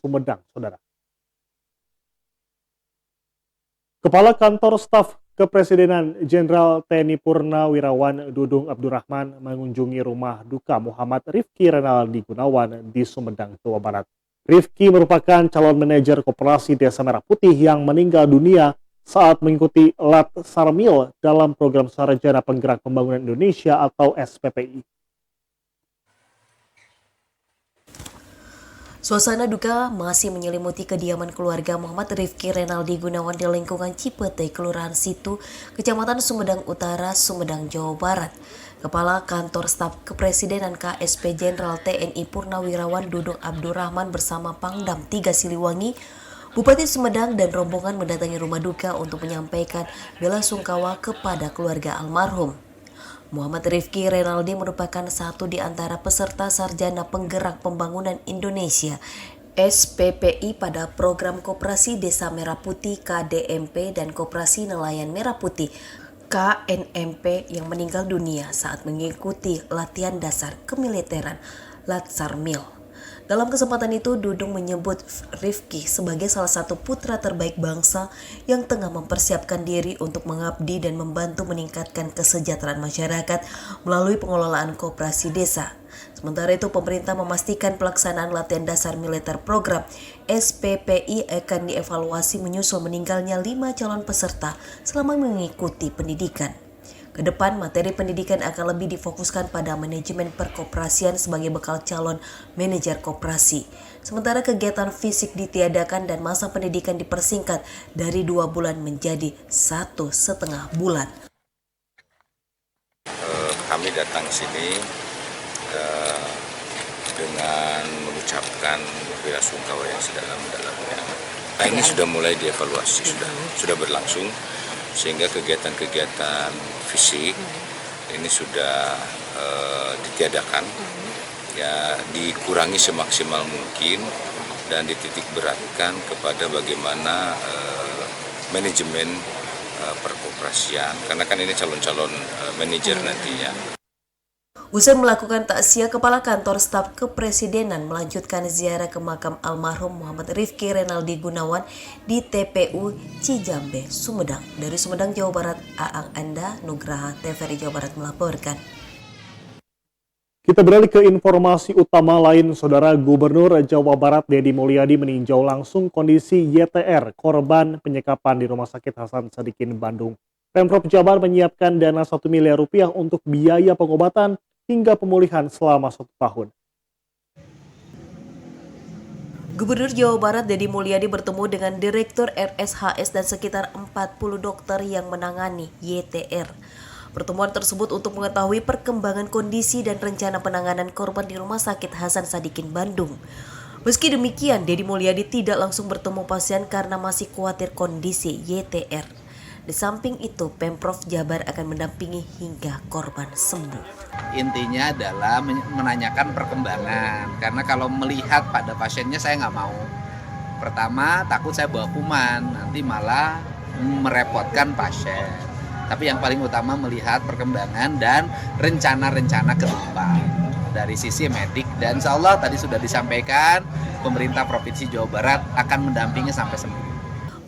Sumedang, Saudara. Kepala Kantor Staf Kepresidenan Jenderal TNI Purnawirawan Dudung Abdurrahman mengunjungi rumah duka Muhammad Rifki Renaldi Gunawan di Sumedang, Jawa Barat. Rifki merupakan calon manajer Koperasi Desa Merah Putih yang meninggal dunia saat mengikuti Lat Sarmil dalam program Sarjana Penggerak Pembangunan Indonesia atau SPPI. Suasana duka masih menyelimuti kediaman keluarga Muhammad Rifki Renaldi Gunawan di lingkungan Cipete, Kelurahan Situ, Kecamatan Sumedang Utara, Sumedang, Jawa Barat. Kepala Kantor Staf Kepresidenan KSP Jenderal TNI Purnawirawan Dudung Abdurrahman bersama Pangdam 3 Siliwangi, Bupati Sumedang dan rombongan mendatangi rumah duka untuk menyampaikan bela sungkawa kepada keluarga almarhum. Muhammad Rifki Renaldi merupakan satu di antara peserta Sarjana Penggerak Pembangunan Indonesia SPPI pada program Koperasi Desa Merah Putih KDMP dan Koperasi Nelayan Merah Putih KNMP yang meninggal dunia saat mengikuti latihan dasar kemiliteran Lat Sarmil. Dalam kesempatan itu, Dudung menyebut Rifki sebagai salah satu putra terbaik bangsa yang tengah mempersiapkan diri untuk mengabdi dan membantu meningkatkan kesejahteraan masyarakat melalui pengelolaan koperasi desa. Sementara itu, pemerintah memastikan pelaksanaan latihan dasar militer program SPPI akan dievaluasi menyusul meninggalnya 5 calon peserta selama mengikuti pendidikan. Kedepan, materi pendidikan akan lebih difokuskan pada manajemen perkoperasian sebagai bekal calon manajer koperasi. Sementara kegiatan fisik ditiadakan dan masa pendidikan dipersingkat dari 2 bulan menjadi 1,5 bulan. Kami datang ke sini dengan mengucapkan bela sungkawa yang sedalam-dalamnya. Nah, ini sudah mulai dievaluasi, sudah berlangsung, sehingga kegiatan-kegiatan fisik ini sudah ditiadakan, ya dikurangi semaksimal mungkin dan dititik beratkan kepada bagaimana manajemen perkoperasian, karena kan ini calon-calon manajer nantinya. Usai melakukan takziah, Kepala Kantor Staf Kepresidenan melanjutkan ziarah ke makam almarhum Muhammad Rifki Renaldi Gunawan di TPU Cijambe, Sumedang. Dari Sumedang, Jawa Barat, Aang Anda, Nugraha, TVRI Jawa Barat melaporkan. Kita beralih ke informasi utama lain, Saudara. Gubernur Jawa Barat Deddy Mulyadi meninjau langsung kondisi YTR, korban penyekapan di Rumah Sakit Hasan Sadikin, Bandung. Pemprov Jabar menyiapkan dana 1 miliar rupiah untuk biaya pengobatan hingga pemulihan selama 1 tahun. Gubernur Jawa Barat Deddy Mulyadi bertemu dengan Direktur RSHS dan sekitar 40 dokter yang menangani YTR. Pertemuan tersebut untuk mengetahui perkembangan kondisi dan rencana penanganan korban di Rumah Sakit Hasan Sadikin, Bandung. Meski demikian, Deddy Mulyadi tidak langsung bertemu pasien karena masih khawatir kondisi YTR. Di samping itu, Pemprov Jabar akan mendampingi hingga korban sembuh. Intinya adalah menanyakan perkembangan, karena kalau melihat pada pasiennya saya nggak mau. Pertama, takut saya bawa kuman, nanti malah merepotkan pasien. Tapi yang paling utama melihat perkembangan dan rencana-rencana ke depan dari sisi medik. Dan insya Allah tadi sudah disampaikan, pemerintah Provinsi Jawa Barat akan mendampingi sampai sembuh.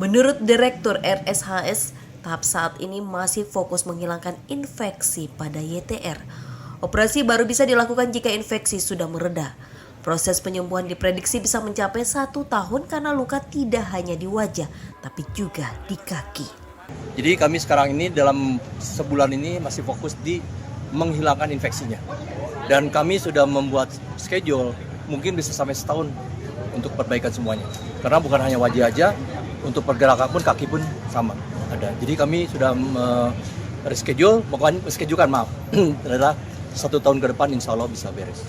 Menurut Direktur RSHS, tahap saat ini masih fokus menghilangkan infeksi pada YTR. Operasi baru bisa dilakukan jika infeksi sudah mereda. Proses penyembuhan diprediksi bisa mencapai 1 tahun karena luka tidak hanya di wajah, tapi juga di kaki. Jadi kami sekarang ini dalam sebulan ini masih fokus di menghilangkan infeksinya. Dan kami sudah membuat schedule, mungkin bisa sampai setahun untuk perbaikan semuanya. Karena bukan hanya wajah aja, untuk pergerakan pun kaki pun sama ada. Jadi kami sudah reschedule, pokoknya reschedulekan adalah 1 tahun ke depan insya Allah bisa beres.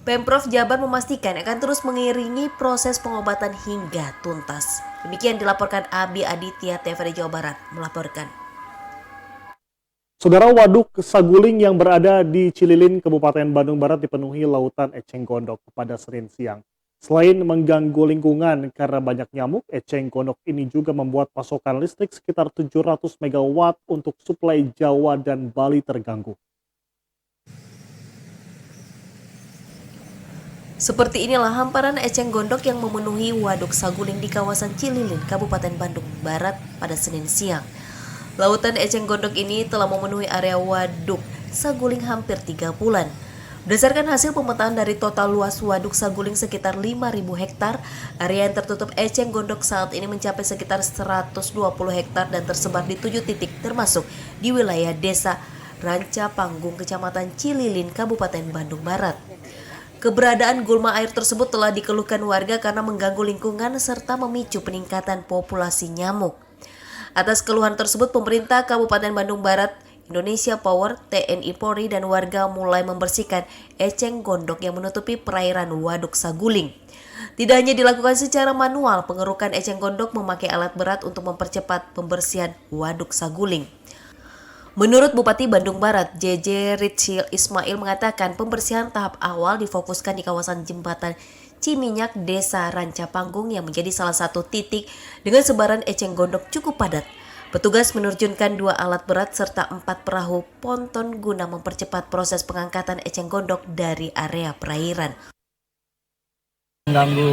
Pemprov Jabar memastikan akan terus mengiringi proses pengobatan hingga tuntas. Demikian dilaporkan Abi Aditya, TVRI Jawa Barat melaporkan. Saudara, waduk Saguling yang berada di Cililin, Kabupaten Bandung Barat dipenuhi lautan eceng gondok pada Senin siang. Selain mengganggu lingkungan karena banyak nyamuk, eceng gondok ini juga membuat pasokan listrik sekitar 700 MW untuk suplai Jawa dan Bali terganggu. Seperti inilah hamparan eceng gondok yang memenuhi Waduk Saguling di kawasan Cililin, Kabupaten Bandung Barat pada Senin siang. Lautan eceng gondok ini telah memenuhi area Waduk Saguling hampir 3 bulan. Berdasarkan hasil pemetaan dari total luas Waduk Saguling sekitar 5.000 hektar, area yang tertutup eceng gondok saat ini mencapai sekitar 120 hektar dan tersebar di 7 titik termasuk di wilayah Desa Ranca Panggung, Kecamatan Cililin, Kabupaten Bandung Barat. Keberadaan gulma air tersebut telah dikeluhkan warga karena mengganggu lingkungan serta memicu peningkatan populasi nyamuk. Atas keluhan tersebut, pemerintah Kabupaten Bandung Barat, Indonesia Power, TNI Polri, dan warga mulai membersihkan eceng gondok yang menutupi perairan Waduk Saguling. Tidak hanya dilakukan secara manual, pengerukan eceng gondok memakai alat berat untuk mempercepat pembersihan Waduk Saguling. Menurut Bupati Bandung Barat, JJ Ritchie Ismail mengatakan pembersihan tahap awal difokuskan di kawasan jembatan Ciminyak, Desa Ranca Panggung yang menjadi salah satu titik dengan sebaran eceng gondok cukup padat. Petugas menerjunkan 2 alat berat serta 4 perahu ponton guna mempercepat proses pengangkatan eceng gondok dari area perairan. Mengganggu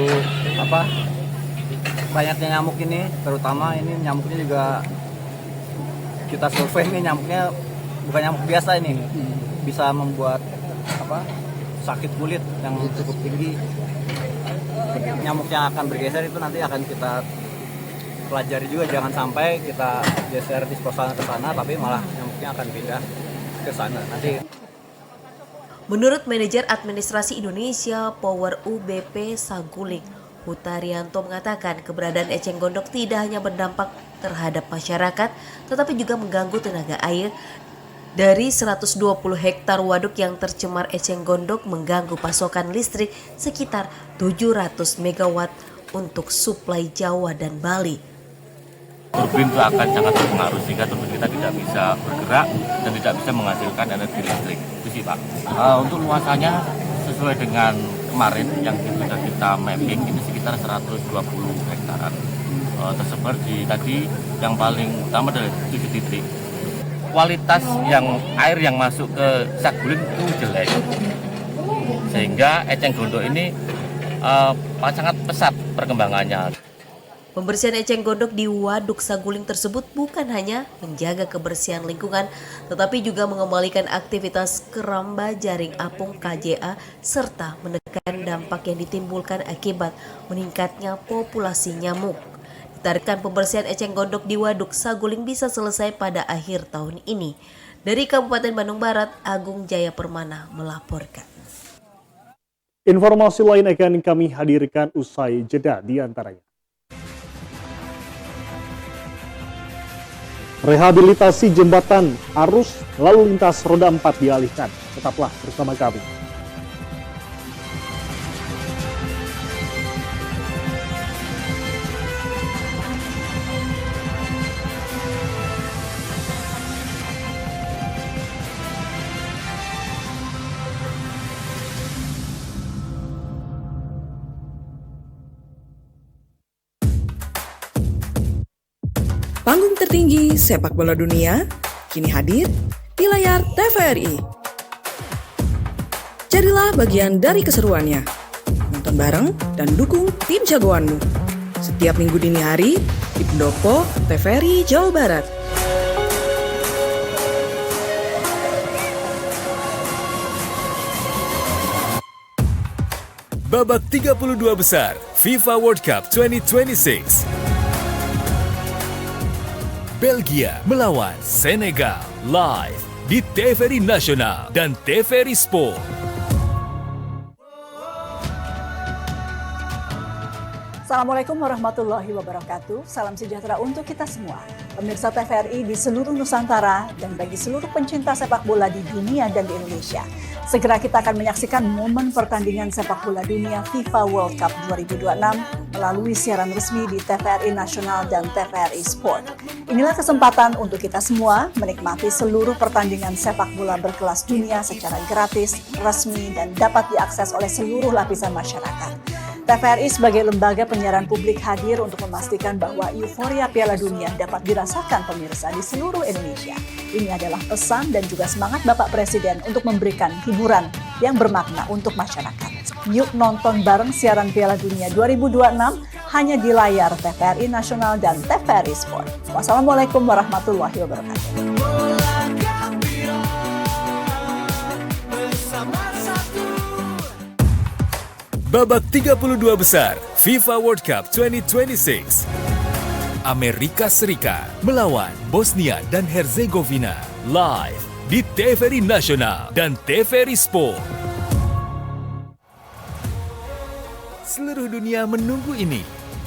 banyaknya nyamuk ini, terutama ini nyamuknya juga kita survei ini nyamuknya bukan nyamuk biasa ini, bisa membuat sakit kulit yang cukup tinggi. Nyamuk yang akan bergeser itu nanti akan kita pelajari juga, jangan sampai kita geser disposal ke sana tapi malah nyamuknya akan pindah ke sana nanti. Menurut Manajer Administrasi Indonesia Power UBP Saguling, Hutarianto mengatakan keberadaan eceng gondok tidak hanya berdampak terhadap masyarakat, tetapi juga mengganggu tenaga air. Dari 120 hektar waduk yang tercemar eceng gondok mengganggu pasokan listrik sekitar 700 megawatt untuk suplai Jawa dan Bali. Turbin itu akan sangat berpengaruh sehingga turbin kita tidak bisa bergerak dan tidak bisa menghasilkan energi listrik. Itu sih Pak. Untuk luasannya sesuai dengan kemarin yang sudah kita mapping ini sekitar 120 hektaran. Tersebar di tadi yang paling utama dari 7 titik. Kualitas yang air yang masuk ke Saguling itu jelek, sehingga eceng gondok ini sangat pesat perkembangannya. Pembersihan eceng gondok di Waduk Saguling tersebut bukan hanya menjaga kebersihan lingkungan, tetapi juga mengembalikan aktivitas keramba jaring apung KJA serta menekan dampak yang ditimbulkan akibat meningkatnya populasi nyamuk. Ditargetkan pembersihan eceng gondok di Waduk Saguling bisa selesai pada akhir tahun ini. Dari Kabupaten Bandung Barat, Agung Jaya Permana melaporkan. Informasi lain akan kami hadirkan usai jeda di antaranya. Rehabilitasi jembatan arus lalu lintas roda 4 dialihkan. Tetaplah bersama kami. Panggung tertinggi sepak bola dunia kini hadir di layar TVRI. Jadilah bagian dari keseruannya. Nonton bareng dan dukung tim jagoanmu. Setiap minggu dini hari di pendopo TVRI Jawa Barat. Babak 32 besar FIFA World Cup 2026. Belgia melawan Senegal live di TVRI Nasional dan TVRI Sport. Assalamualaikum warahmatullahi wabarakatuh. Salam sejahtera untuk kita semua. Pemirsa TVRI di seluruh Nusantara dan bagi seluruh pencinta sepak bola di dunia dan di Indonesia. Segera kita akan menyaksikan momen pertandingan sepak bola dunia FIFA World Cup 2026 melalui siaran resmi di TVRI Nasional dan TVRI Sport. Inilah kesempatan untuk kita semua menikmati seluruh pertandingan sepak bola berkelas dunia secara gratis, resmi, dan dapat diakses oleh seluruh lapisan masyarakat. TVRI sebagai lembaga penyiaran publik hadir untuk memastikan bahwa euforia Piala Dunia dapat dirasakan pemirsa di seluruh Indonesia. Ini adalah pesan dan juga semangat Bapak Presiden untuk memberikan hiburan yang bermakna untuk masyarakat. Yuk nonton bareng siaran Piala Dunia 2026 hanya di layar TVRI Nasional dan TVRI Sport. Wassalamualaikum warahmatullahi wabarakatuh. Babak 32 besar FIFA World Cup 2026. Amerika Serikat melawan Bosnia dan Herzegovina live di TVRI Nasional dan TVRI Sport. Seluruh dunia menunggu ini.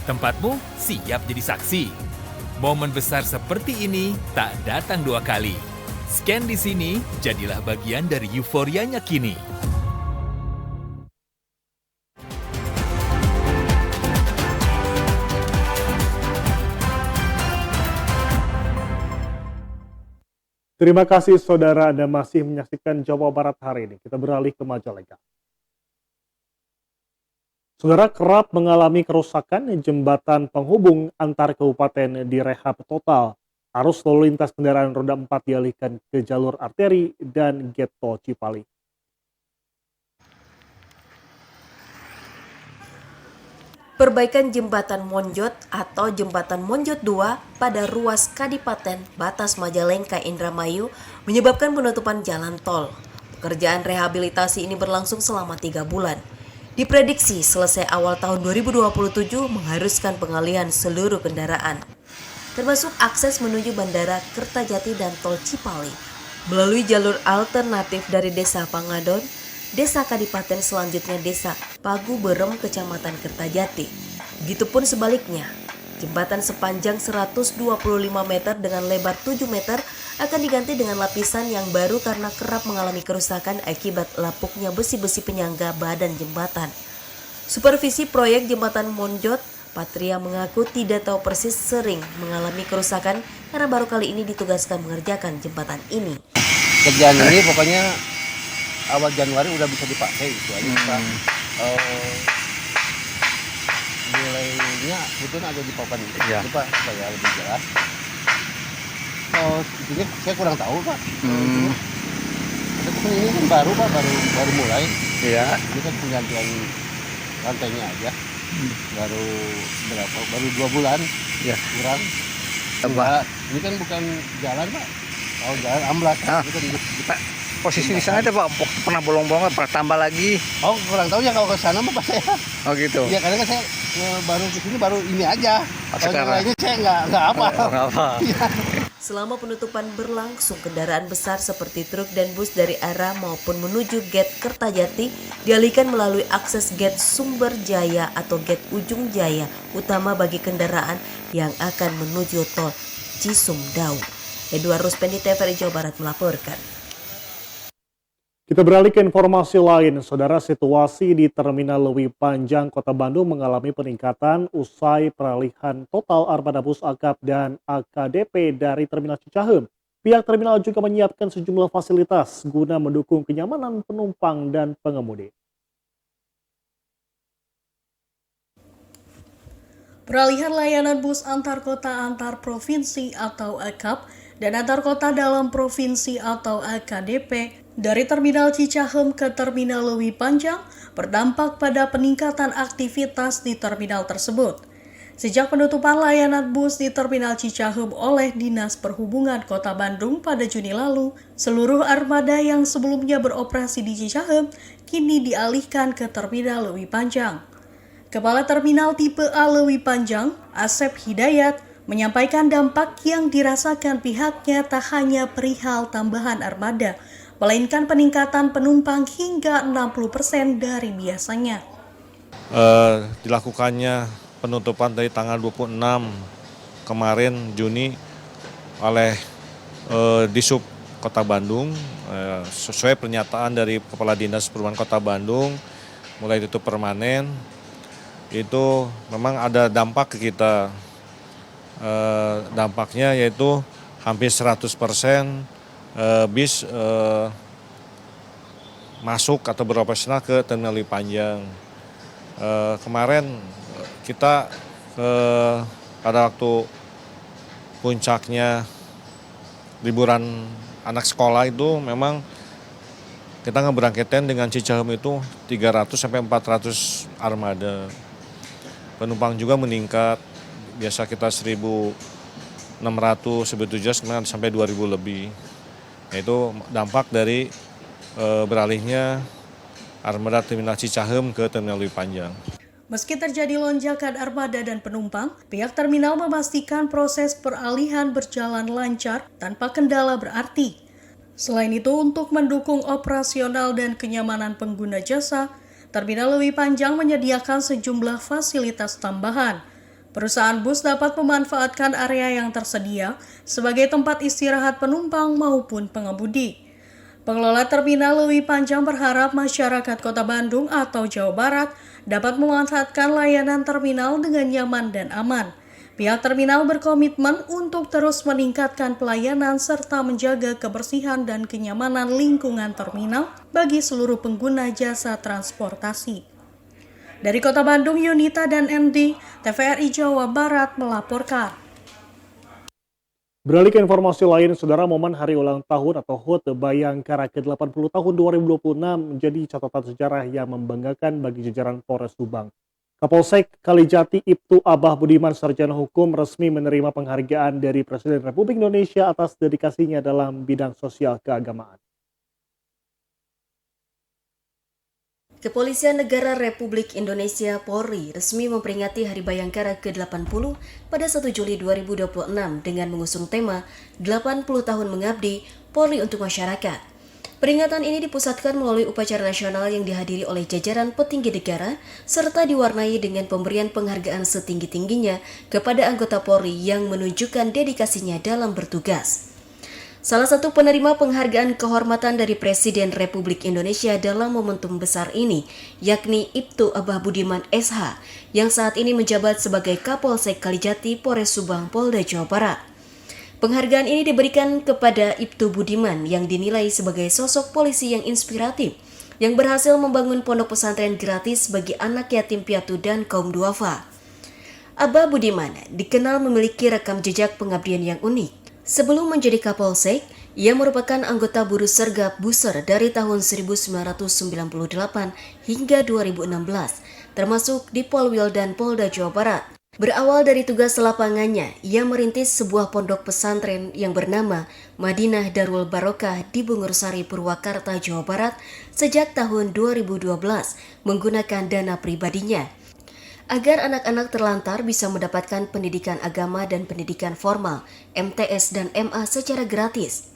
Tempatmu siap jadi saksi. Momen besar seperti ini tak datang dua kali. Scan di sini, jadilah bagian dari euforianya kini. Terima kasih saudara Anda masih menyaksikan Jawa Barat hari ini. Kita beralih ke Majalengka. Saudara, kerap mengalami kerusakan jembatan penghubung antar kabupaten direhab total. Arus lalu lintas kendaraan roda 4 dialihkan ke jalur arteri dan gate tol Cipali. Perbaikan jembatan Monjot atau jembatan Monjot 2 pada ruas Kadipaten Batas Majalengka Indramayu menyebabkan penutupan jalan tol. Pekerjaan rehabilitasi ini berlangsung selama 3 bulan. Diprediksi selesai awal tahun 2027 mengharuskan pengalihan seluruh kendaraan, termasuk akses menuju Bandara Kertajati dan Tol Cipali melalui jalur alternatif dari Desa Pangadon, Desa Kadipaten, selanjutnya Desa Pagu Berem, Kecamatan Kertajati. Begitupun sebaliknya, jembatan sepanjang 125 meter dengan lebar 7 meter akan diganti dengan lapisan yang baru karena kerap mengalami kerusakan akibat lapuknya besi-besi penyangga badan jembatan. Supervisi proyek jembatan Monjot, Patria mengaku tidak tahu persis sering mengalami kerusakan karena baru kali ini ditugaskan mengerjakan jembatan ini. Kerjaan ini pokoknya awal Januari udah bisa dipakai itu aja Pak. Nilainya itu ada di papan itu Pak, saya lebih jelas. Itunya saya kurang tahu Pak. Tapi ini kan baru Pak, baru mulai. Iya. Ini kan penggantian rantainya aja. Baru berapa? Baru 2 bulan. Ya. Kurang. Nah, ini kan bukan jalan Pak. Oh, jalan amblas. Pak, posisi di sana ada Pak, pernah bolong-bolong, pernah tambah lagi. Oh, kurang tahu ya kalau ke sana mah Pak saya. Oh gitu. Iya, karena kan saya baru ke sini baru ini aja. Kalau yang lainnya saya nggak apa. Selama penutupan berlangsung, kendaraan besar seperti truk dan bus dari arah maupun menuju gate Kertajati dialihkan melalui akses gate Sumber Jaya atau gate Ujung Jaya, utama bagi kendaraan yang akan menuju tol Cisumdawu. Edward Ruspendi, TVRI Jawa Barat melaporkan. Kita beralih ke informasi lain. Saudara, situasi di Terminal Lewi Panjang, Kota Bandung mengalami peningkatan usai peralihan total armada bus akap dan AKDP dari Terminal Cicahem. Pihak terminal juga menyiapkan sejumlah fasilitas guna mendukung kenyamanan penumpang dan pengemudi. Peralihan layanan bus antar kota antar provinsi atau AKAP dan antar kota dalam provinsi atau AKDP dari Terminal Cicahem ke Terminal Lewi Panjang berdampak pada peningkatan aktivitas di terminal tersebut. Sejak penutupan layanan bus di Terminal Cicahem oleh Dinas Perhubungan Kota Bandung pada Juni lalu, seluruh armada yang sebelumnya beroperasi di Cicahem kini dialihkan ke Terminal Lewi Panjang. Kepala Terminal Tipe A Lewi Panjang, Asep Hidayat, menyampaikan dampak yang dirasakan pihaknya tak hanya perihal tambahan armada, melainkan peningkatan penumpang hingga 60% dari biasanya. Dilakukannya penutupan dari tanggal 26 kemarin Juni oleh Disub Kota Bandung, sesuai pernyataan dari Kepala Dinas Perhubungan Kota Bandung, mulai ditutup permanen, itu memang ada dampak ke kita. Dampaknya yaitu hampir 100% bis masuk atau beroperasional ke Terminal Lewi Panjang. Kemarin kita pada waktu puncaknya liburan anak sekolah itu memang Kita ngeberangketan dengan Cicahem itu 300 sampai 400 armada. Penumpang juga meningkat, biasa kita 1.600, 1.700, sekarang sampai 2.000 lebih. Itu dampak dari beralihnya armada terminal Cicahem ke terminal Lewi Panjang. Meski terjadi lonjakan armada dan penumpang, pihak terminal memastikan proses peralihan berjalan lancar tanpa kendala berarti. Selain itu, untuk mendukung operasional dan kenyamanan pengguna jasa, Terminal Lewi Panjang menyediakan sejumlah fasilitas tambahan. Perusahaan bus dapat memanfaatkan area yang tersedia sebagai tempat istirahat penumpang maupun pengemudi. Pengelola Terminal Lewi Panjang berharap masyarakat Kota Bandung atau Jawa Barat dapat memanfaatkan layanan terminal dengan nyaman dan aman. Pihak terminal berkomitmen untuk terus meningkatkan pelayanan serta menjaga kebersihan dan kenyamanan lingkungan terminal bagi seluruh pengguna jasa transportasi. Dari Kota Bandung, Yunita dan MD, TVRI Jawa Barat melaporkan. Beralih ke informasi lain, Saudara, momen hari ulang tahun atau HUT Bayangkara ke-80 tahun 2026 menjadi catatan sejarah yang membanggakan bagi jajaran Polres Subang. Kapolsek Kalijati Ibtu Abah Budiman Sarjana Hukum resmi menerima penghargaan dari Presiden Republik Indonesia atas dedikasinya dalam bidang sosial keagamaan. Kepolisian Negara Republik Indonesia Polri resmi memperingati Hari Bayangkara ke-80 pada 1 Juli 2026 dengan mengusung tema 80 tahun mengabdi Polri untuk masyarakat. Peringatan ini dipusatkan melalui upacara nasional yang dihadiri oleh jajaran petinggi negara serta diwarnai dengan pemberian penghargaan setinggi-tingginya kepada anggota Polri yang menunjukkan dedikasinya dalam bertugas. Salah satu penerima penghargaan kehormatan dari Presiden Republik Indonesia dalam momentum besar ini, yakni Ibtu Abah Budiman SH, yang saat ini menjabat sebagai Kapolsek Kalijati, Polres Subang, Polda Jawa Barat. Penghargaan ini diberikan kepada Ibtu Budiman yang dinilai sebagai sosok polisi yang inspiratif, yang berhasil membangun pondok pesantren gratis bagi anak yatim piatu dan kaum duafa. Abah Budiman dikenal memiliki rekam jejak pengabdian yang unik. Sebelum menjadi Kapolsek, ia merupakan anggota Buruh Sergap Buser dari tahun 1998 hingga 2016, termasuk di Polwil dan Polda Jawa Barat. Berawal dari tugas lapangannya, ia merintis sebuah pondok pesantren yang bernama Madinah Darul Barokah di Bungursari, Purwakarta, Jawa Barat sejak tahun 2012 menggunakan dana pribadinya. Agar anak-anak terlantar bisa mendapatkan pendidikan agama dan pendidikan formal, MTS dan MA secara gratis.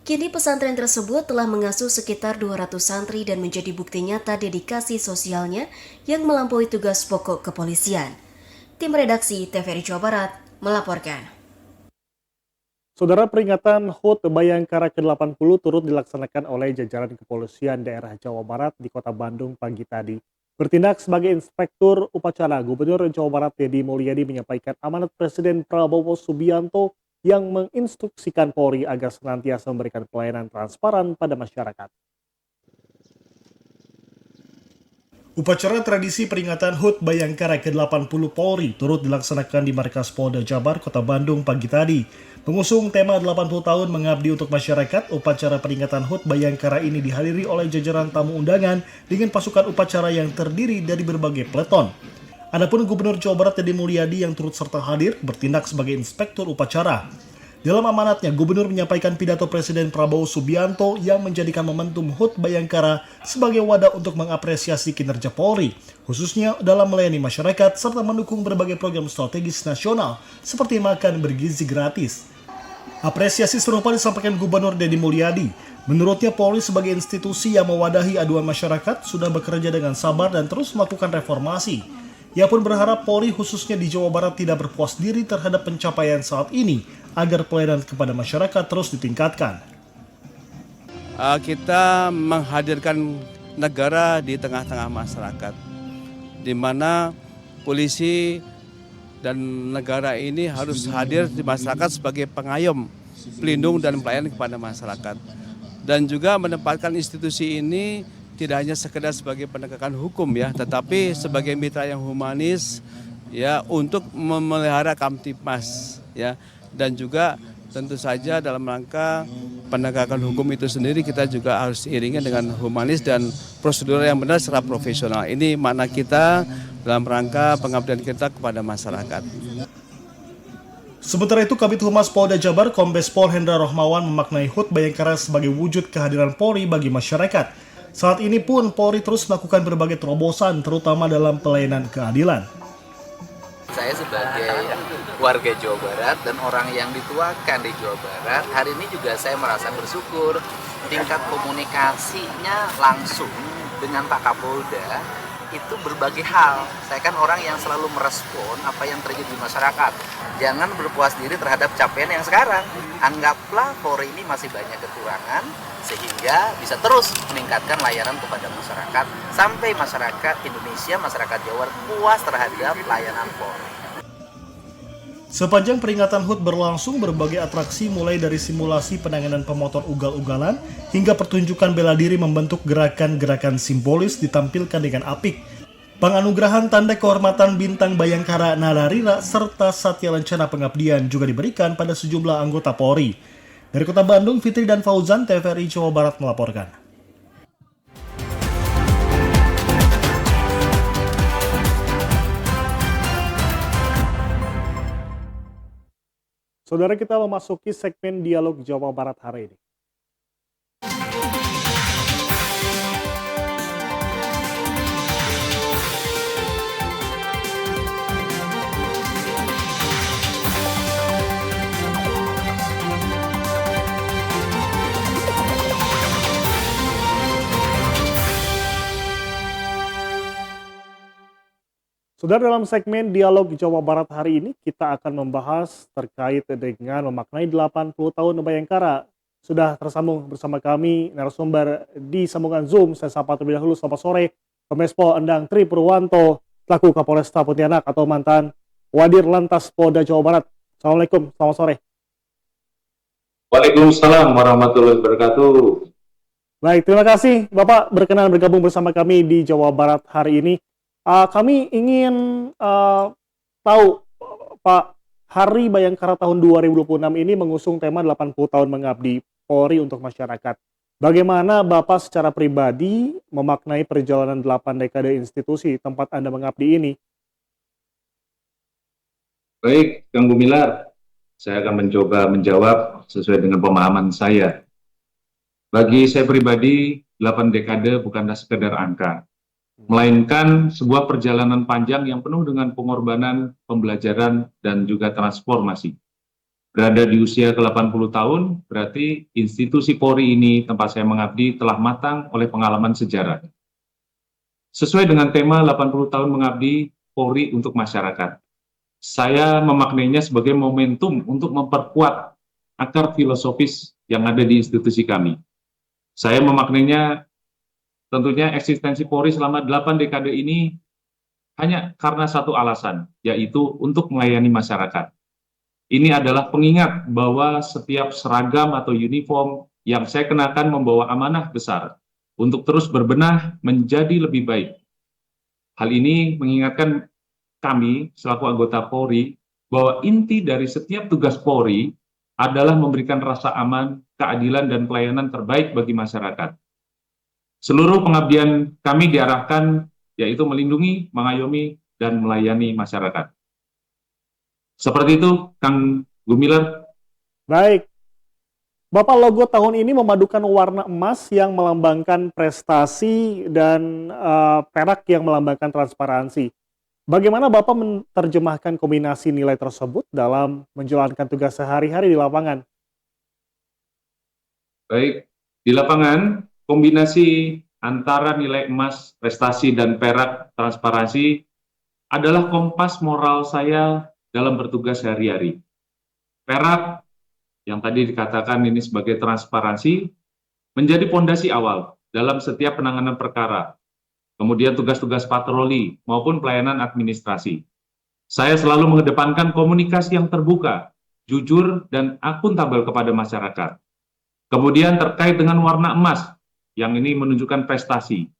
Kini pesantren tersebut telah mengasuh sekitar 200 santri dan menjadi bukti nyata dedikasi sosialnya yang melampaui tugas pokok kepolisian. Tim redaksi TVRI Jawa Barat melaporkan. Saudara, peringatan HUT Bayangkara ke-80 turut dilaksanakan oleh jajaran kepolisian daerah Jawa Barat di Kota Bandung pagi tadi. Bertindak sebagai Inspektur Upacara, Gubernur Jawa Barat Deddy Mulyadi menyampaikan amanat Presiden Prabowo Subianto yang menginstruksikan Polri agar senantiasa memberikan pelayanan transparan pada masyarakat. Upacara tradisi peringatan HUT Bayangkara ke-80 Polri turut dilaksanakan di Markas Polda Jabar, Kota Bandung pagi tadi. Mengusung tema 80 tahun mengabdi untuk masyarakat, upacara peringatan HUT Bayangkara ini dihadiri oleh jajaran tamu undangan dengan pasukan upacara yang terdiri dari berbagai peleton. Adapun Gubernur Jawa Barat Deddy Mulyadi yang turut serta hadir bertindak sebagai Inspektur Upacara. Dalam amanatnya, Gubernur menyampaikan pidato Presiden Prabowo Subianto yang menjadikan momentum HUT Bayangkara sebagai wadah untuk mengapresiasi kinerja Polri, khususnya dalam melayani masyarakat serta mendukung berbagai program strategis nasional seperti makan bergizi gratis. Apresiasi serupa disampaikan Gubernur Deddy Mulyadi. Menurutnya, Polri sebagai institusi yang mewadahi aduan masyarakat sudah bekerja dengan sabar dan terus melakukan reformasi. Ia pun berharap Polri khususnya di Jawa Barat tidak berpuas diri terhadap pencapaian saat ini agar pelayanan kepada masyarakat terus ditingkatkan. Kita menghadirkan negara di tengah-tengah masyarakat, di mana polisi dan negara ini harus hadir di masyarakat sebagai pengayom, pelindung dan pelayan kepada masyarakat. Dan juga menempatkan institusi ini tidak hanya sekedar sebagai penegakan hukum ya, tetapi sebagai mitra yang humanis ya untuk memelihara Kamtibmas ya, dan juga tentu saja dalam rangka penegakan hukum itu sendiri kita juga harus iringi dengan humanis dan prosedur yang benar secara profesional. Ini makna kita dalam rangka pengabdian kita kepada masyarakat. Sementara itu, Kabid Humas Polda Jabar Kombes Pol Hendra Rohmawan memaknai HUT Bayangkara sebagai wujud kehadiran Polri bagi masyarakat. Saat ini pun Polri terus melakukan berbagai terobosan terutama dalam pelayanan keadilan. Saya sebagai warga Jawa Barat dan orang yang dituakan di Jawa Barat, hari ini juga saya merasa bersyukur tingkat komunikasinya langsung dengan Pak Kapolda itu berbagai hal. Saya kan orang yang selalu merespon apa yang terjadi di masyarakat. Jangan berpuas diri terhadap capaian yang sekarang. Anggaplah Polri ini masih banyak kekurangan sehingga bisa terus meningkatkan layanan kepada masyarakat sampai masyarakat Indonesia, masyarakat Jawa puas terhadap layanan Polri. Sepanjang peringatan HUT berlangsung, berbagai atraksi mulai dari simulasi penanganan pemotor ugal-ugalan hingga pertunjukan bela diri membentuk gerakan-gerakan simbolis ditampilkan dengan apik. Penganugerahan tanda kehormatan Bintang Bayangkara Nararira serta Satya Lencana Pengabdian juga diberikan pada sejumlah anggota Polri. Dari Kota Bandung, Fitri dan Fauzan, TVRI Jawa Barat melaporkan. Saudara, kita memasuki segmen Dialog Jawa Barat hari ini. Saudara, dalam segmen Dialog Jawa Barat hari ini kita akan membahas terkait dengan memaknai 80 tahun Bayangkara. Sudah tersambung bersama kami narasumber di sambungan Zoom. Saya sapa terlebih dahulu, selamat sore, Kombes Pol Endang Tri Purwanto, selaku Kapolresta Pontianak atau mantan Wadir Lantas Polda Jawa Barat. Assalamualaikum, selamat sore. Waalaikumsalam warahmatullahi wabarakatuh. Baik, terima kasih Bapak berkenan bergabung bersama kami di Jawa Barat hari ini. Kami ingin tahu, Pak, Hari Bayangkara tahun 2026 ini mengusung tema 80 tahun mengabdi Polri untuk masyarakat. Bagaimana Bapak secara pribadi memaknai perjalanan 8 dekade institusi tempat Anda mengabdi ini? Baik, Kang Gumilar, saya akan mencoba menjawab sesuai dengan pemahaman saya. Bagi saya pribadi, 8 dekade bukanlah sekedar angka, melainkan sebuah perjalanan panjang yang penuh dengan pengorbanan, pembelajaran, dan juga transformasi. Berada di usia ke-80 tahun, berarti institusi Polri ini tempat saya mengabdi telah matang oleh pengalaman sejarah. Sesuai dengan tema 80 tahun mengabdi Polri untuk masyarakat, saya memaknainya sebagai momentum untuk memperkuat akar filosofis yang ada di institusi kami. Saya memaknainya tentunya eksistensi Polri selama 8 dekade ini hanya karena satu alasan, yaitu untuk melayani masyarakat. Ini adalah pengingat bahwa setiap seragam atau uniform yang saya kenakan membawa amanah besar untuk terus berbenah menjadi lebih baik. Hal ini mengingatkan kami selaku anggota Polri bahwa inti dari setiap tugas Polri adalah memberikan rasa aman, keadilan, dan pelayanan terbaik bagi masyarakat. Seluruh pengabdian kami diarahkan yaitu melindungi, mengayomi, dan melayani masyarakat. Seperti itu, Kang Gumilar. Baik. Bapak, logo tahun ini memadukan warna emas yang melambangkan prestasi dan perak yang melambangkan transparansi. Bagaimana Bapak menerjemahkan kombinasi nilai tersebut dalam menjalankan tugas sehari-hari di lapangan? Baik, di lapangan kombinasi antara nilai emas, prestasi, dan perak transparansi adalah kompas moral saya dalam bertugas sehari-hari. Perak, yang tadi dikatakan ini sebagai transparansi, menjadi pondasi awal dalam setiap penanganan perkara, kemudian tugas-tugas patroli maupun pelayanan administrasi. Saya selalu mengedepankan komunikasi yang terbuka, jujur, dan akuntabel kepada masyarakat. Kemudian terkait dengan warna emas, yang ini menunjukkan prestasi.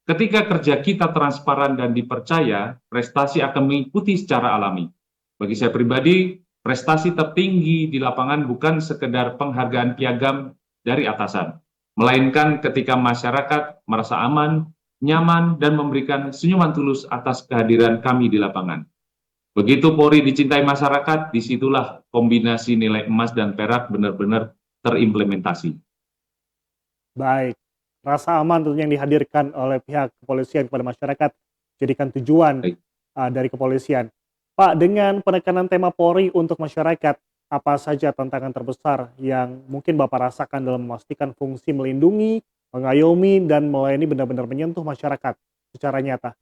Ketika kerja kita transparan dan dipercaya, prestasi akan mengikuti secara alami. Bagi saya pribadi, Prestasi tertinggi di lapangan bukan sekedar penghargaan piagam dari atasan, melainkan ketika masyarakat merasa aman, nyaman, dan memberikan senyuman tulus atas kehadiran kami di lapangan. Begitu Polri dicintai masyarakat, disitulah kombinasi nilai emas dan perak benar-benar terimplementasi. Baik, rasa aman tentunya yang dihadirkan oleh pihak kepolisian kepada masyarakat jadikan tujuan dari kepolisian. Pak, dengan penekanan tema Polri untuk masyarakat, apa saja tantangan terbesar yang mungkin Bapak rasakan dalam memastikan fungsi melindungi, mengayomi, dan melayani benar-benar menyentuh masyarakat secara nyata?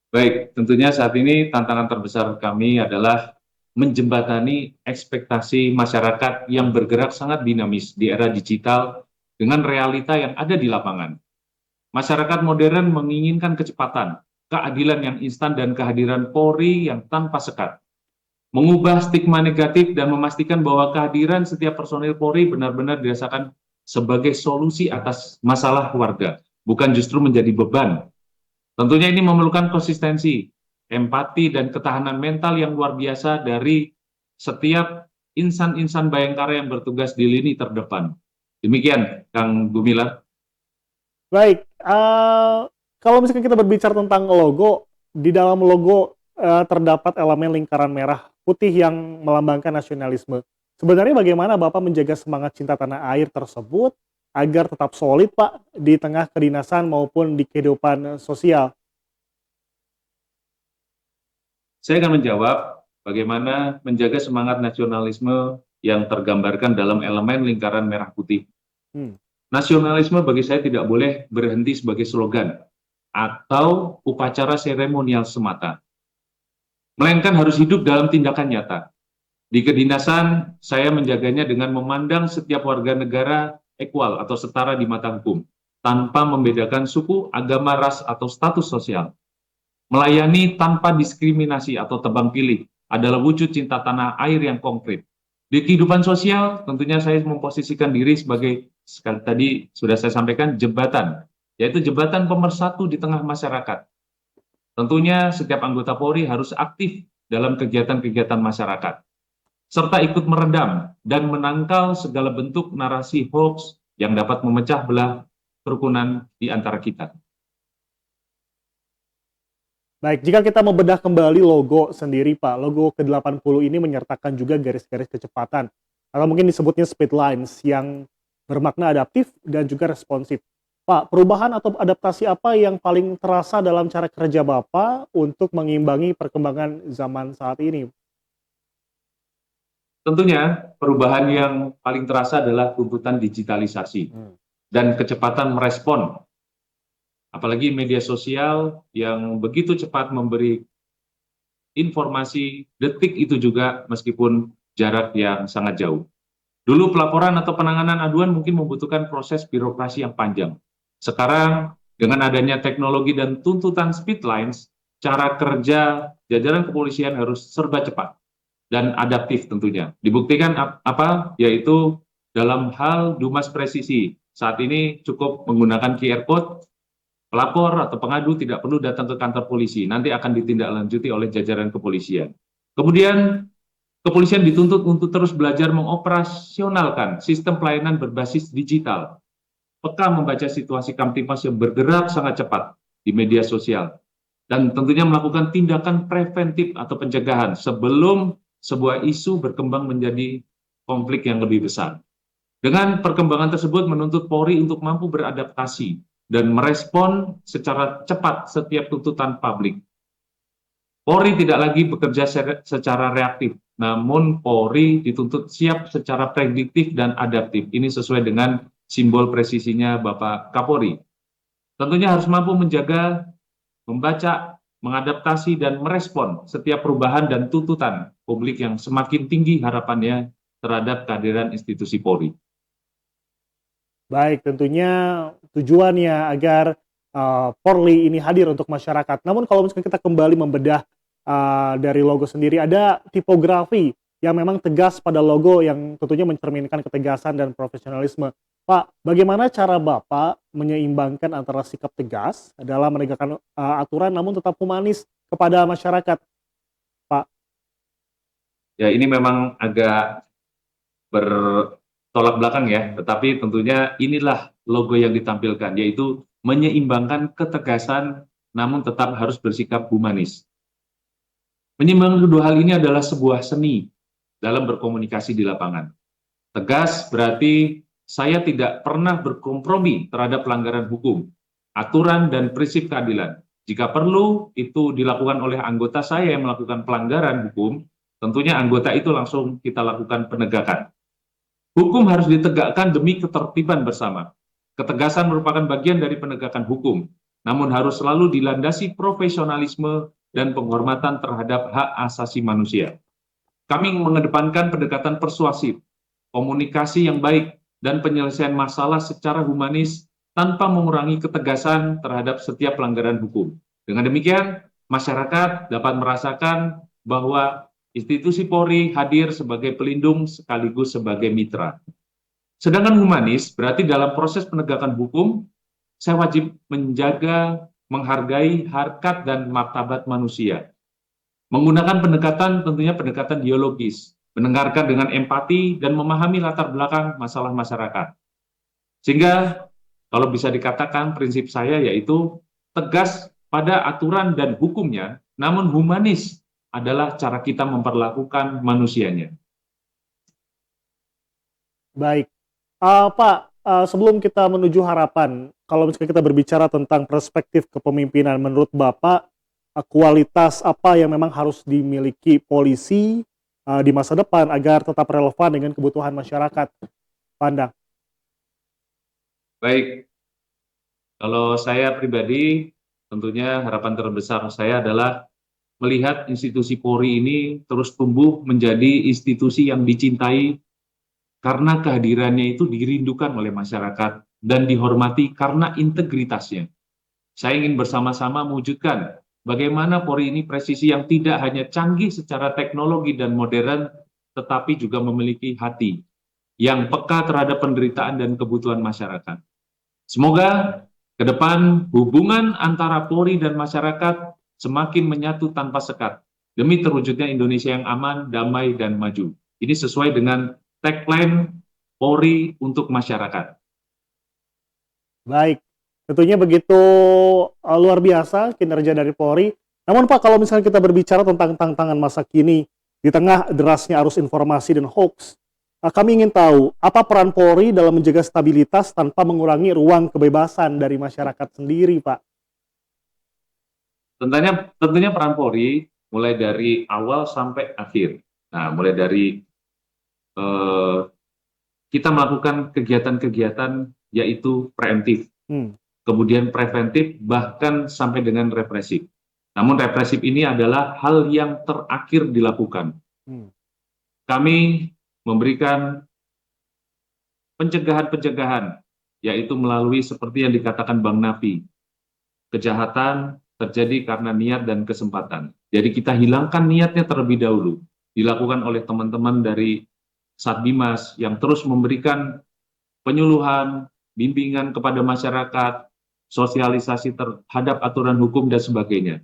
Baik, tentunya saat ini tantangan terbesar kami adalah menjembatani ekspektasi masyarakat yang bergerak sangat dinamis di era digital dengan realita yang ada di lapangan. Masyarakat modern menginginkan kecepatan, keadilan yang instan, dan kehadiran Polri yang tanpa sekat. Mengubah stigma negatif dan memastikan bahwa kehadiran setiap personil Polri benar-benar dirasakan sebagai solusi atas masalah warga, bukan justru menjadi beban. Tentunya ini memerlukan konsistensi, empati, dan ketahanan mental yang luar biasa dari setiap insan-insan Bayangkara yang bertugas di lini terdepan. Demikian, Kang Gumilar. Baik, kalau misalkan kita berbicara tentang logo, di dalam logo terdapat elemen lingkaran merah putih yang melambangkan nasionalisme. Sebenarnya bagaimana Bapak menjaga semangat cinta tanah air tersebut agar tetap solid, Pak, di tengah kedinasan maupun di kehidupan sosial? Saya akan menjawab bagaimana menjaga semangat nasionalisme yang tergambarkan dalam elemen lingkaran merah putih. Nasionalisme bagi saya tidak boleh berhenti sebagai slogan atau upacara seremonial semata, melainkan harus hidup dalam tindakan nyata. Di kedinasan, saya menjaganya dengan memandang setiap warga negara equal atau setara di mata hukum, tanpa membedakan suku, agama, ras, atau status sosial. Melayani tanpa diskriminasi atau tebang pilih adalah wujud cinta tanah air yang konkret. Di kehidupan sosial, tentunya saya memposisikan diri sebagai, sekali tadi sudah saya sampaikan, jembatan, yaitu jembatan pemersatu di tengah masyarakat. Tentunya setiap anggota Polri harus aktif dalam kegiatan-kegiatan masyarakat, serta ikut meredam dan menangkal segala bentuk narasi hoax yang dapat memecah belah kerukunan di antara kita. Baik, jika kita membedah kembali logo sendiri, Pak, logo ke-80 ini menyertakan juga garis-garis kecepatan, atau mungkin disebutnya speed lines, yang bermakna adaptif dan juga responsif. Pak, perubahan atau adaptasi apa yang paling terasa dalam cara kerja Bapak untuk mengimbangi perkembangan zaman saat ini? Tentunya perubahan yang paling terasa adalah tuntutan digitalisasi dan kecepatan merespon. Apalagi media sosial yang begitu cepat memberi informasi detik itu juga meskipun jarak yang sangat jauh. Dulu pelaporan atau penanganan aduan mungkin membutuhkan proses birokrasi yang panjang. Sekarang dengan adanya teknologi dan tuntutan speed lines, cara kerja jajaran kepolisian harus serba cepat dan adaptif tentunya. Dibuktikan apa? Yaitu dalam hal Dumas Presisi. Saat ini cukup menggunakan QR code. Pelapor atau pengadu tidak perlu datang ke kantor polisi, nanti akan ditindaklanjuti oleh jajaran kepolisian. Kemudian, kepolisian dituntut untuk terus belajar mengoperasionalkan sistem pelayanan berbasis digital, peka membaca situasi Kamtibmas yang bergerak sangat cepat di media sosial, dan tentunya melakukan tindakan preventif atau pencegahan sebelum sebuah isu berkembang menjadi konflik yang lebih besar. Dengan perkembangan tersebut menuntut Polri untuk mampu beradaptasi dan merespon secara cepat setiap tuntutan publik. Polri tidak lagi bekerja secara reaktif, namun Polri dituntut siap secara prediktif dan adaptif. Ini sesuai dengan simbol presisinya Bapak Kapolri. Tentunya harus mampu menjaga, membaca, mengadaptasi, dan merespon setiap perubahan dan tuntutan publik yang semakin tinggi harapannya terhadap kehadiran institusi Polri. Baik, tentunya tujuannya agar Polri ini hadir untuk masyarakat. Namun kalau misalnya kita kembali membedah dari logo sendiri, ada tipografi yang memang tegas pada logo yang tentunya mencerminkan ketegasan dan profesionalisme. Pak, bagaimana cara Bapak menyeimbangkan antara sikap tegas dalam menegakkan aturan namun tetap humanis kepada masyarakat, Pak? Ya, ini memang agak bertolak belakang ya, tetapi tentunya inilah logo yang ditampilkan, yaitu menyeimbangkan ketegasan namun tetap harus bersikap humanis. Menyeimbangkan kedua hal ini adalah sebuah seni dalam berkomunikasi di lapangan. Tegas berarti saya tidak pernah berkompromi terhadap pelanggaran hukum, aturan, dan prinsip keadilan. Jika perlu, itu dilakukan oleh anggota saya yang melakukan pelanggaran hukum, tentunya anggota itu langsung kita lakukan penegakan. Hukum harus ditegakkan demi ketertiban bersama. Ketegasan merupakan bagian dari penegakan hukum, namun harus selalu dilandasi profesionalisme dan penghormatan terhadap hak asasi manusia. Kami mengedepankan pendekatan persuasif, komunikasi yang baik, dan penyelesaian masalah secara humanis tanpa mengurangi ketegasan terhadap setiap pelanggaran hukum. Dengan demikian, masyarakat dapat merasakan bahwa institusi Polri hadir sebagai pelindung sekaligus sebagai mitra. Sedangkan humanis berarti dalam proses penegakan hukum, saya wajib menjaga, menghargai harkat dan martabat manusia. Menggunakan pendekatan tentunya pendekatan dialogis, mendengarkan dengan empati dan memahami latar belakang masalah masyarakat. Sehingga kalau bisa dikatakan prinsip saya yaitu tegas pada aturan dan hukumnya, namun humanis adalah cara kita memperlakukan manusianya. Baik. Pak, sebelum kita menuju harapan, kalau misalnya kita berbicara tentang perspektif kepemimpinan, menurut Bapak, kualitas apa yang memang harus dimiliki polisi di masa depan agar tetap relevan dengan kebutuhan masyarakat? Pandang. Baik, kalau saya pribadi, tentunya harapan terbesar saya adalah melihat institusi Polri ini terus tumbuh menjadi institusi yang dicintai karena kehadirannya itu dirindukan oleh masyarakat dan dihormati karena integritasnya. Saya ingin bersama-sama mewujudkan bagaimana Polri ini presisi yang tidak hanya canggih secara teknologi dan modern, tetapi juga memiliki hati yang peka terhadap penderitaan dan kebutuhan masyarakat. Semoga ke depan hubungan antara Polri dan masyarakat semakin menyatu tanpa sekat demi terwujudnya Indonesia yang aman, damai, dan maju. Ini sesuai dengan tagline Polri untuk masyarakat. Baik, tentunya begitu luar biasa kinerja dari Polri. Namun Pak, kalau misalnya kita berbicara tentang tantangan masa kini, di tengah derasnya arus informasi dan hoax, kami ingin tahu apa peran Polri dalam menjaga stabilitas tanpa mengurangi ruang kebebasan dari masyarakat sendiri, Pak. Tentunya peran Polri mulai dari awal sampai akhir. Nah, mulai dari kita melakukan kegiatan-kegiatan yaitu preemptif, kemudian preventif, bahkan sampai dengan represif. Namun represif ini adalah hal yang terakhir dilakukan. Kami memberikan pencegahan-pencegahan, yaitu melalui seperti yang dikatakan Bang Nafi, kejahatan terjadi karena niat dan kesempatan. Jadi kita hilangkan niatnya terlebih dahulu, dilakukan oleh teman-teman dari Satbimas yang terus memberikan penyuluhan, bimbingan kepada masyarakat, sosialisasi terhadap aturan hukum dan sebagainya.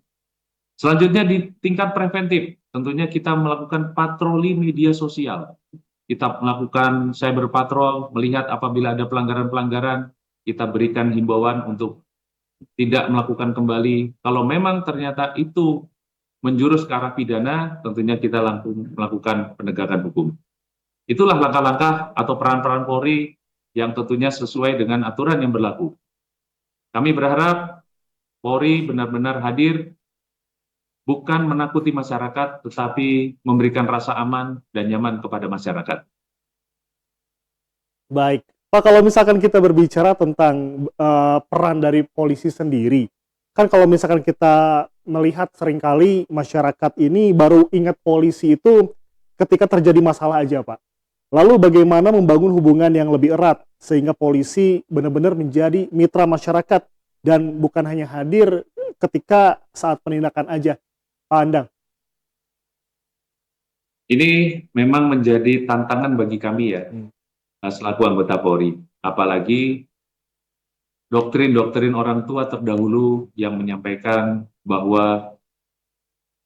Selanjutnya di tingkat preventif, tentunya kita melakukan patroli media sosial. Kita melakukan cyber patrol, melihat apabila ada pelanggaran-pelanggaran, kita berikan himbauan untuk tidak melakukan kembali. Kalau memang ternyata itu menjurus ke arah pidana, tentunya kita langsung melakukan penegakan hukum. Itulah langkah-langkah atau peran-peran Polri yang tentunya sesuai dengan aturan yang berlaku. Kami berharap Polri benar-benar hadir, bukan menakuti masyarakat, tetapi memberikan rasa aman dan nyaman kepada masyarakat. Baik, Pak, kalau misalkan kita berbicara tentang peran dari polisi sendiri, kan kalau misalkan kita melihat seringkali masyarakat ini baru ingat polisi itu ketika terjadi masalah aja, Pak. Lalu bagaimana membangun hubungan yang lebih erat sehingga polisi benar-benar menjadi mitra masyarakat dan bukan hanya hadir ketika saat penindakan aja, Pak Andang? Ini memang menjadi tantangan bagi kami ya, selaku anggota Polri. Apalagi doktrin-doktrin orang tua terdahulu yang menyampaikan bahwa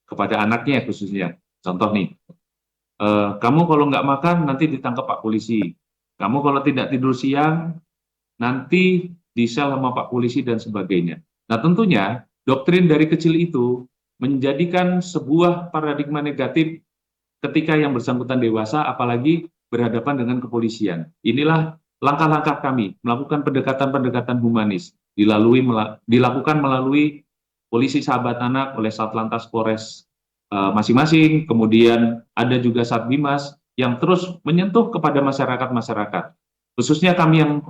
kepada anaknya khususnya, contoh nih, Kamu kalau nggak makan nanti ditangkap Pak Polisi. Kamu kalau tidak tidur siang nanti di sel sama Pak Polisi dan sebagainya. Nah tentunya doktrin dari kecil itu menjadikan sebuah paradigma negatif ketika yang bersangkutan dewasa, apalagi berhadapan dengan kepolisian. Inilah langkah-langkah kami melakukan pendekatan-pendekatan humanis, dilakukan melalui polisi sahabat anak oleh Satlantas Polres masing-masing, kemudian ada juga Satbimas yang terus menyentuh kepada masyarakat-masyarakat. Khususnya kami yang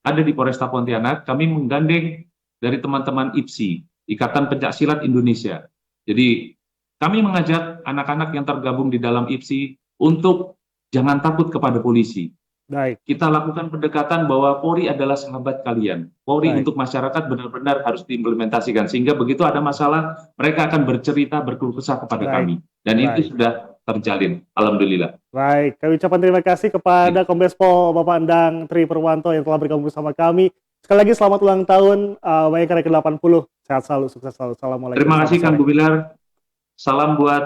ada di Polresta Pontianak, kami menggandeng dari teman-teman IPSI, Ikatan Pencaksilat Indonesia. Jadi kami mengajak anak-anak yang tergabung di dalam IPSI untuk jangan takut kepada polisi. Baik. Kita lakukan pendekatan bahwa Polri adalah sahabat kalian. Polri Baik. untuk masyarakat benar-benar harus diimplementasikan. Sehingga begitu ada masalah, mereka akan bercerita, berkeluh kesah kepada Baik. kami. Dan Baik. itu sudah terjalin. Alhamdulillah. Baik, kami ucapkan terima kasih kepada Kombes Pol Bapak Endang Tri Purwanto yang telah bergabung bersama kami. Sekali lagi selamat ulang tahun Bayangkara ke-80. Sehat selalu, sukses selalu. Assalamualaikum. Terima kasih Selamat Kang sore. Gumilar. Salam buat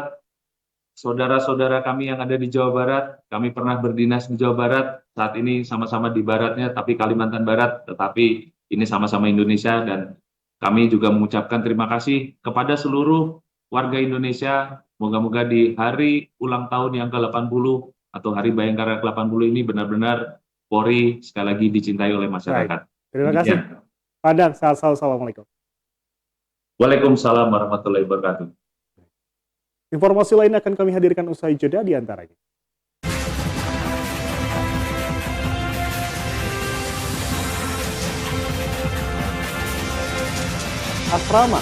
saudara-saudara kami yang ada di Jawa Barat. Kami pernah berdinas di Jawa Barat. Saat ini sama-sama di baratnya, tapi Kalimantan Barat. Tetapi ini sama-sama Indonesia. Dan kami juga mengucapkan terima kasih kepada seluruh warga Indonesia. Moga-moga di hari ulang tahun yang ke-80 atau Hari Bayangkara ke-80 ini benar-benar Polri sekali lagi dicintai oleh masyarakat. Terima kasih. Pak Endang, sehat selalu. Assalamualaikum. Waalaikumsalam warahmatullahi wabarakatuh. Informasi lain akan kami hadirkan usai jeda di antaranya. Asrama,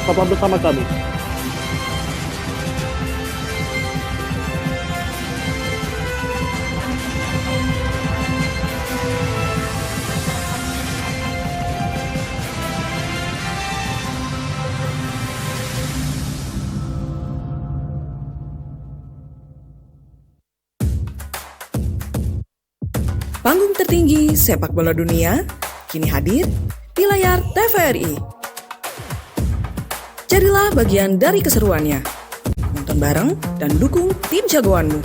tetap bersama kami. Panggung tertinggi sepak bola dunia kini hadir di layar TVRI. Jadilah bagian dari keseruannya. Nonton bareng dan dukung tim jagoanmu.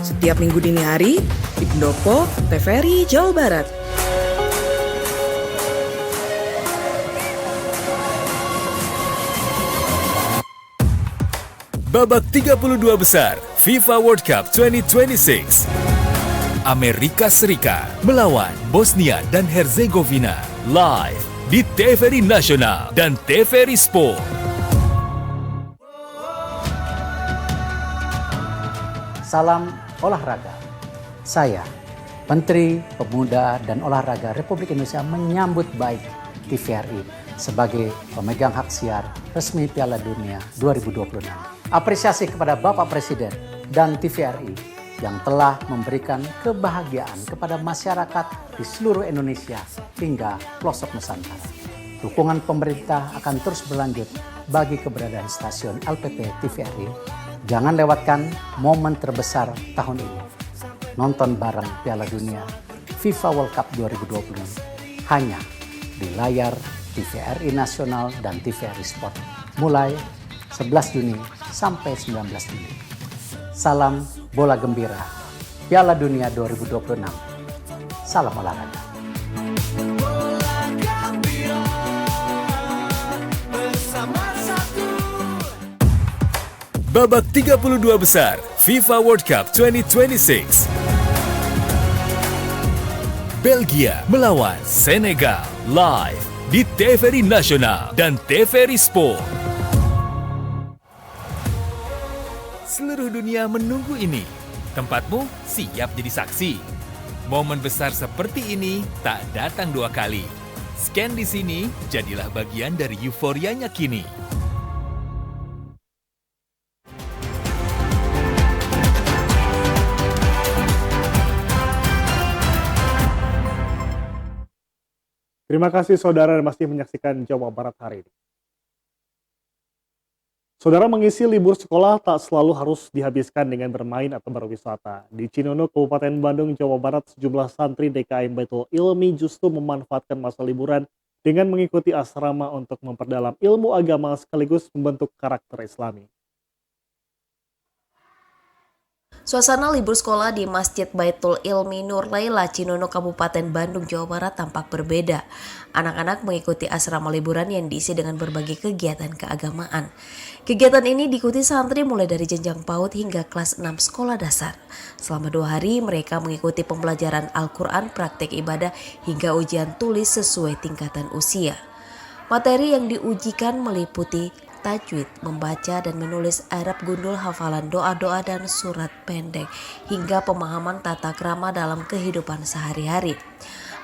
Setiap minggu dini hari di pendopo TVRI Jawa Barat. Babak 32 besar FIFA World Cup 2026. Amerika Serikat melawan Bosnia dan Herzegovina live di TVRI Nasional dan TVRI Sport. Salam olahraga. Saya, Menteri Pemuda dan Olahraga Republik Indonesia menyambut baik TVRI sebagai pemegang hak siar resmi Piala Dunia 2026. Apresiasi kepada Bapak Presiden dan TVRI yang telah memberikan kebahagiaan kepada masyarakat di seluruh Indonesia hingga pelosok Nusantara. Dukungan pemerintah akan terus berlanjut bagi keberadaan stasiun LPP TVRI. Jangan lewatkan momen terbesar tahun ini. Nonton bareng Piala Dunia FIFA World Cup 2026 hanya di layar TVRI Nasional dan TVRI Sport mulai 11 Juni sampai 19 Juli. Salam bola gembira Piala Dunia 2026. Salam olahraga. Babak 32 besar FIFA World Cup 2026. Belgia melawan Senegal live di TVRI Nasional dan TVRI Sport. Seluruh dunia menunggu ini. Tempatmu siap jadi saksi. Momen besar seperti ini tak datang dua kali. Scan di sini, jadilah bagian dari euforianya kini. Terima kasih saudara masih menyaksikan Jawa Barat hari ini. Saudara, mengisi libur sekolah tak selalu harus dihabiskan dengan bermain atau berwisata. Di Cinono, Kabupaten Bandung, Jawa Barat, sejumlah santri DKM Baitul Ilmi justru memanfaatkan masa liburan dengan mengikuti asrama untuk memperdalam ilmu agama sekaligus membentuk karakter Islami. Suasana libur sekolah di Masjid Baitul Ilmi Nur Laila Cinono Kabupaten Bandung, Jawa Barat tampak berbeda. Anak-anak mengikuti asrama liburan yang diisi dengan berbagai kegiatan keagamaan. Kegiatan ini diikuti santri mulai dari jenjang PAUD hingga kelas 6 sekolah dasar. Selama 2 hari mereka mengikuti pembelajaran Al-Quran, praktek ibadah hingga ujian tulis sesuai tingkatan usia. Materi yang diujikan meliputi tajwid, membaca dan menulis Arab gundul, hafalan doa-doa dan surat pendek, hingga pemahaman tata krama dalam kehidupan sehari-hari.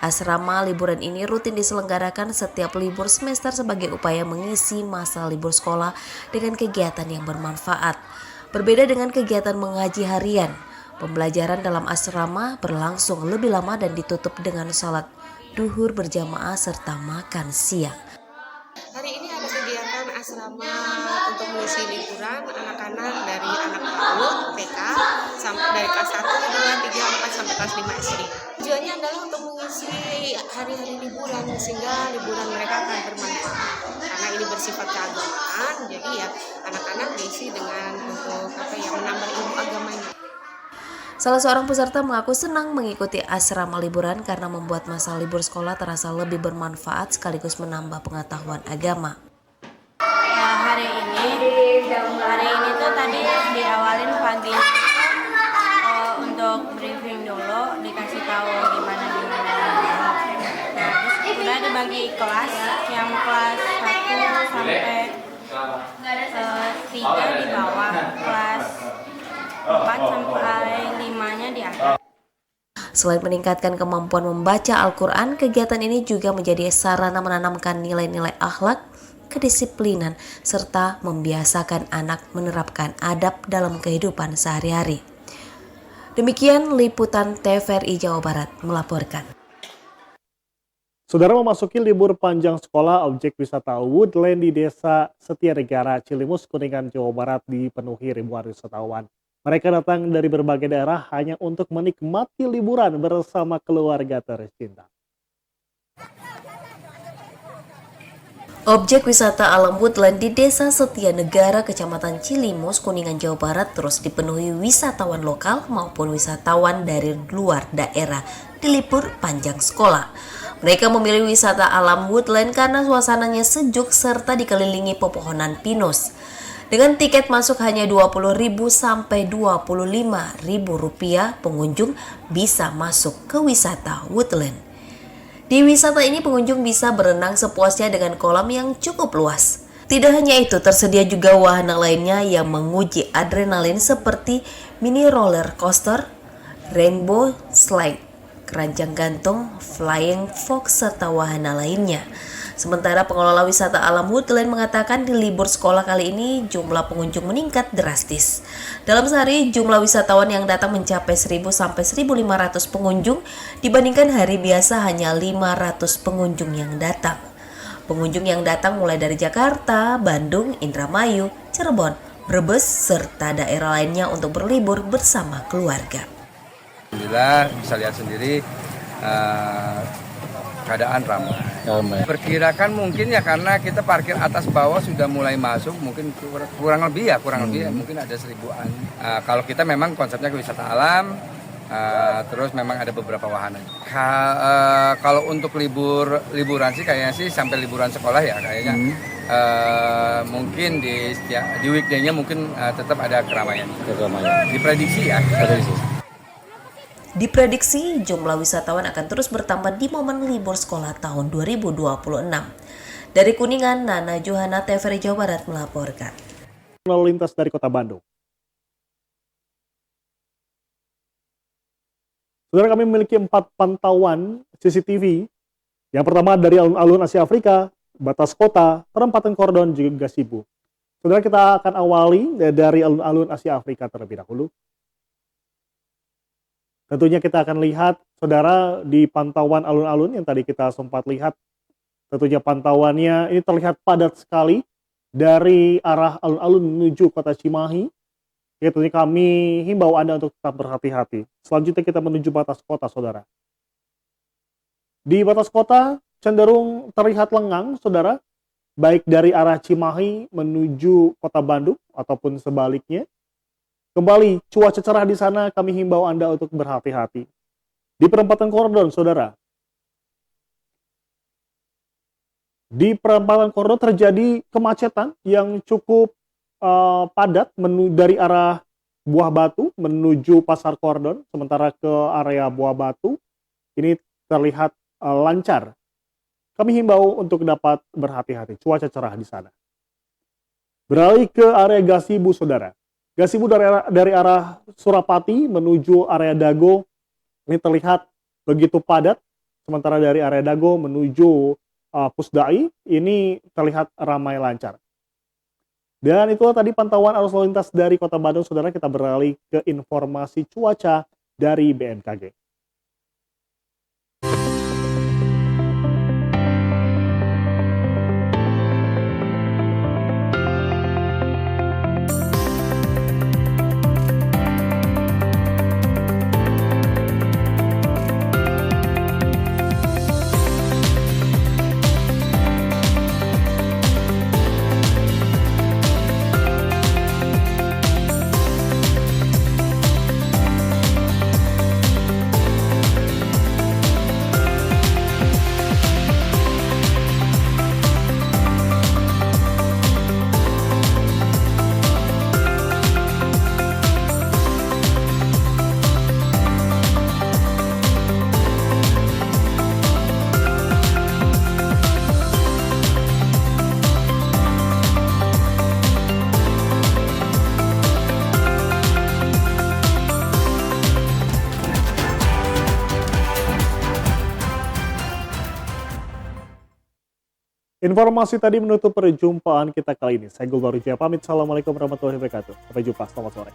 Asrama liburan ini rutin diselenggarakan setiap libur semester sebagai upaya mengisi masa libur sekolah dengan kegiatan yang bermanfaat. Berbeda dengan kegiatan mengaji harian, pembelajaran dalam asrama berlangsung lebih lama dan ditutup dengan sholat duhur berjamaah serta makan siang. Hari ini ada kegiatan asrama untuk mengisi liburan anak-anak dari anak PAUD, TK, sampai dari kelas 1, 2, 3, 4, sampai kelas 5 SD. Tujuannya adalah untuk mengisi hari-hari liburan sehingga liburan mereka akan bermanfaat. Karena ini bersifat keagamaan, jadi ya anak-anak diisi dengan untuk menambah ilmu agamanya. Salah seorang peserta mengaku senang mengikuti asrama liburan karena membuat masa libur sekolah terasa lebih bermanfaat sekaligus menambah pengetahuan agama. Hari ini tuh tadi diawalin pagi untuk briefing dulu, dikasih tahu gimana. Nah, terus udah dibagi kelas, yang kelas 1 sampai 3 di bawah, kelas 4 sampai 5-nya di atas. Selain meningkatkan kemampuan membaca Al-Quran, kegiatan ini juga menjadi sarana menanamkan nilai-nilai akhlak, kedisiplinan, serta membiasakan anak menerapkan adab dalam kehidupan sehari-hari. Demikian liputan TVRI Jawa Barat melaporkan. Saudara, memasuki libur panjang sekolah, objek wisata Woodland di Desa Setianegara, Cilimus, Kuningan, Jawa Barat dipenuhi ribuan wisatawan. Mereka datang dari berbagai daerah hanya untuk menikmati liburan bersama keluarga tercinta. Objek wisata alam Woodland di Desa Setianegara, Kecamatan Cilimus, Kuningan, Jawa Barat terus dipenuhi wisatawan lokal maupun wisatawan dari luar daerah di libur panjang sekolah. Mereka memilih wisata alam Woodland karena suasananya sejuk serta dikelilingi pepohonan pinus. Dengan tiket masuk hanya Rp20.000 sampai Rp25.000, pengunjung bisa masuk ke wisata Woodland. Di wisata ini pengunjung bisa berenang sepuasnya dengan kolam yang cukup luas. Tidak hanya itu, tersedia juga wahana lainnya yang menguji adrenalin seperti mini roller coaster, rainbow slide, keranjang gantung, flying fox, serta wahana lainnya. Sementara pengelola wisata alam Woodland mengatakan di libur sekolah kali ini jumlah pengunjung meningkat drastis. Dalam sehari jumlah wisatawan yang datang mencapai 1.000 sampai 1.500 pengunjung dibandingkan hari biasa hanya 500 pengunjung yang datang. Pengunjung yang datang mulai dari Jakarta, Bandung, Indramayu, Cirebon, Brebes, serta daerah lainnya untuk berlibur bersama keluarga. Alhamdulillah bisa lihat sendiri keadaan ramai. Perkirakan mungkin ya karena kita parkir atas bawah sudah mulai masuk, mungkin kurang lebih mungkin ada 1.000-an. Kalau kita memang konsepnya ke wisata alam, terus memang ada beberapa wahana. Kalau untuk liburan sih kayaknya sih sampai liburan sekolah ya kayaknya. Mungkin di weekday-nya mungkin tetap ada keramaian. Diprediksi ya. Diprediksi jumlah wisatawan akan terus bertambah di momen libur sekolah tahun 2026. Dari Kuningan, Nana Johana, TVRI Jawa Barat melaporkan. Lalu lintas dari Kota Bandung. Saudara, kami memiliki 4 pantauan CCTV. Yang pertama dari alun-alun Asia Afrika, batas kota, perempatan Kordon, juga Gasibu. Saudara, kita akan awali dari alun-alun Asia Afrika terlebih dahulu. Tentunya kita akan lihat, saudara, di pantauan alun-alun yang tadi kita sempat lihat. Tentunya pantauannya ini terlihat padat sekali dari arah alun-alun menuju kota Cimahi. Ya, tentunya kami himbau Anda untuk tetap berhati-hati. Selanjutnya kita menuju batas kota, saudara. Di batas kota cenderung terlihat lengang, saudara. Baik dari arah Cimahi menuju kota Bandung ataupun sebaliknya. Kembali, cuaca cerah di sana, kami himbau Anda untuk berhati-hati. Di perempatan Kordon, saudara. Di perempatan Kordon terjadi kemacetan yang cukup padat dari arah Buah Batu menuju Pasar Kordon, sementara ke area Buah Batu ini terlihat lancar. Kami himbau untuk dapat berhati-hati, cuaca cerah di sana. Beralih ke area Gasibu, saudara. Gasibu dari arah Surapati menuju area Dago ini terlihat begitu padat, sementara dari area Dago menuju Pusdai ini terlihat ramai lancar. Dan itulah tadi pantauan arus lalu lintas dari Kota Bandung, saudara. Kita beralih ke informasi cuaca dari BMKG. Informasi tadi menutup perjumpaan kita kali ini. Saya Gulbaru Jaya pamit. Assalamualaikum warahmatullahi wabarakatuh. Sampai jumpa. Selamat sore.